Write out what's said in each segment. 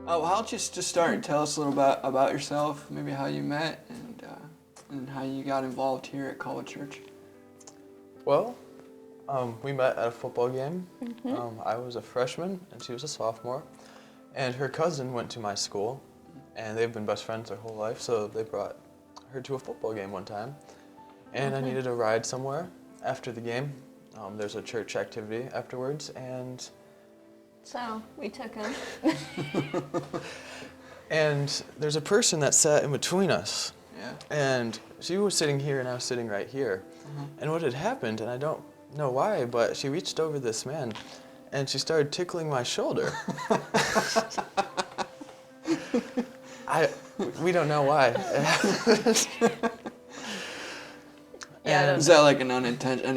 Why don't you just start and tell us a little bit about yourself, maybe how you met and how you got involved here at Colwood Church. Well, we met at a football game. I was a freshman and she was a sophomore, and her cousin went to my school, and they've been best friends their whole life, so they brought her to a football game one time, and I needed a ride somewhere after the game. There's a church activity afterwards, and So we took him. and there's a person that sat in between us. Yeah. And she was sitting here and I was sitting right here. And what had happened, and I don't know why, but she reached over this man and she started tickling my shoulder. We don't know why. Yeah, Is that like an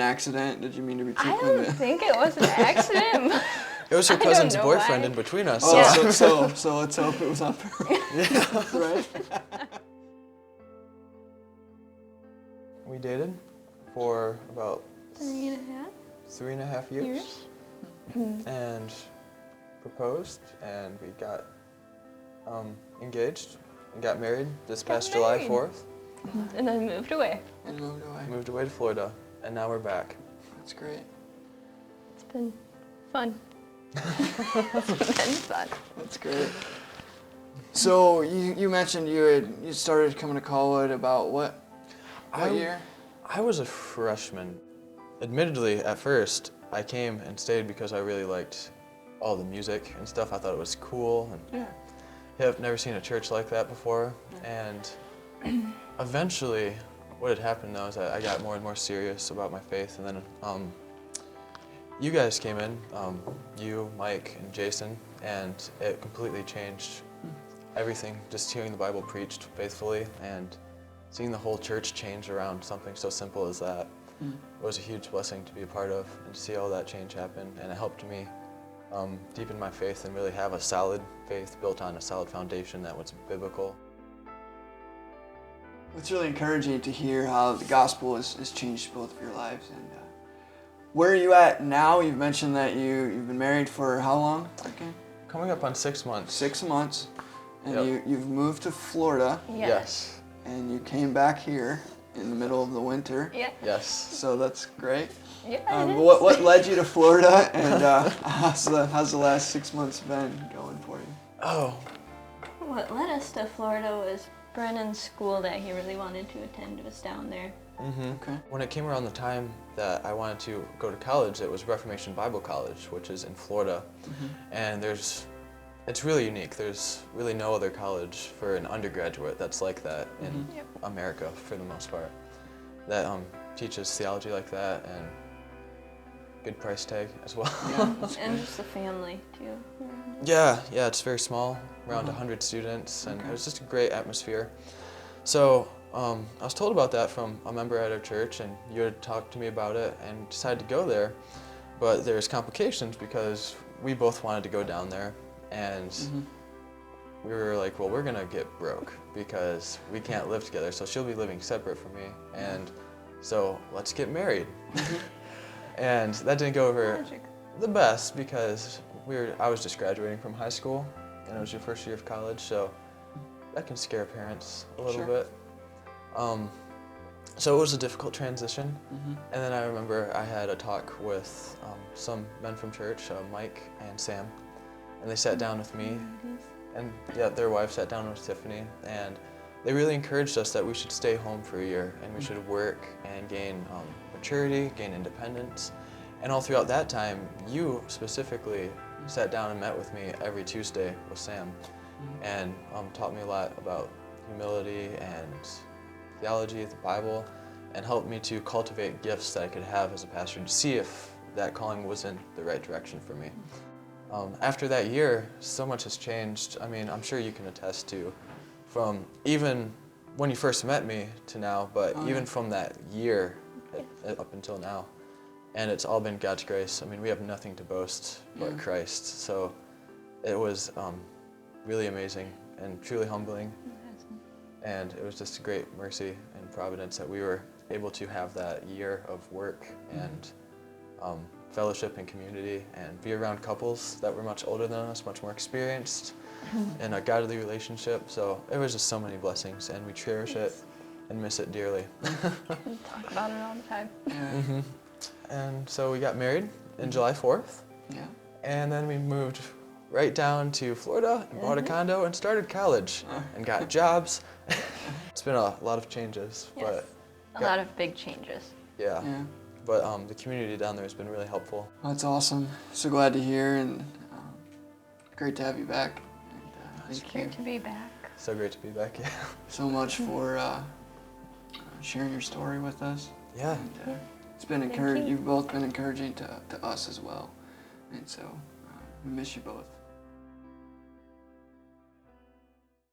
accident? Did you mean to be I tickling don't it? think it was an accident. It was her I don't cousin's know boyfriend why. in between us. Oh, Yeah. so let's hope it was on purpose. Right? We dated for about 3.5 3.5 years. And proposed, and we got engaged and got married this past July married. 4th. and then moved away. And moved away. Moved away to Florida, and now we're back. That's great. It's been fun. It's been fun. That's great. So you mentioned you started coming to Colwood about what year? I was a freshman. Admittedly, at first, I came and stayed because I really liked all the music and stuff. I thought it was cool, and I've never seen a church like that before. And eventually, what had happened though is that I got more and more serious about my faith, and then you guys came in, you, Mike, and Jason, and it completely changed everything. Just hearing the Bible preached faithfully and seeing the whole church change around something so simple as that was a huge blessing to be a part of, and to see all that change happen. And it helped me deepen my faith and really have a solid faith built on a solid foundation that was biblical. It's really encouraging to hear how the gospel has changed both of your lives. And where are you at now? You've mentioned that you've been married for how long? Okay. Coming up on 6 months. 6 months. And Yep. you've moved to Florida, Yes. and you came back here in the middle of the winter. Yeah. Yes. So that's great. Yeah. it is. What led you to Florida, and how's the last 6 months been going for you? Oh, What led us to Florida was Brennan's school that he really wanted to attend was down there. Okay. when it came around the time that I wanted to go to college, it was Reformation Bible College, which is in Florida. And it's really unique. There's really no other college for an undergraduate that's like that in Yep. America for the most part, that teaches theology like that, and good price tag as well. Yeah, that's And great. just the family too. Yeah, it's very small, around 100 students, and it was just a great atmosphere. So I was told about that from a member at our church, and you had talked to me about it and decided to go there. But there's complications because we both wanted to go down there, and we were like, well, we're gonna get broke because we can't live together, so she'll be living separate from me, and so let's get married. And that didn't go over Magic. the best because I was just graduating from high school, and it was your first year of college, so that can scare parents a little Sure. bit. So it was a difficult transition. And then I remember I had a talk with some men from church, Mike and Sam, and they sat down with me, and their wife sat down with Tiffany, and they really encouraged us that we should stay home for a year, and we should work and gain maturity, gain independence. And all throughout that time, you specifically sat down and met with me every Tuesday with Sam, and taught me a lot about humility and theology, the Bible, and helped me to cultivate gifts that I could have as a pastor to see if that calling was in the right direction for me. After that year, so much has changed. I mean, I'm sure you can attest to, from even when you first met me to now, but even from that year up until now. And it's all been God's grace. I mean, we have nothing to boast but Christ. So it was really amazing and truly humbling. And it was just a great mercy and providence that we were able to have that year of work and fellowship and community and be around couples that were much older than us, much more experienced in a godly relationship. So it was just so many blessings, and we cherish it and miss it dearly. We talk about it all the time. Yeah. And so we got married in July 4th, Yeah. and then we moved right down to Florida and bought a condo and started college and got jobs. It's been a lot of changes, Yes. but A lot of big changes. yeah. Yeah. But the community down there has been really helpful. Well, that's awesome. So glad to hear, and great to have you back. And, It's thank great you to be back. So great to be back. Yeah. so much for sharing your story with us. Yeah. And, it's been Thank encouraging. you. You've both been encouraging to us as well, and so we miss you both.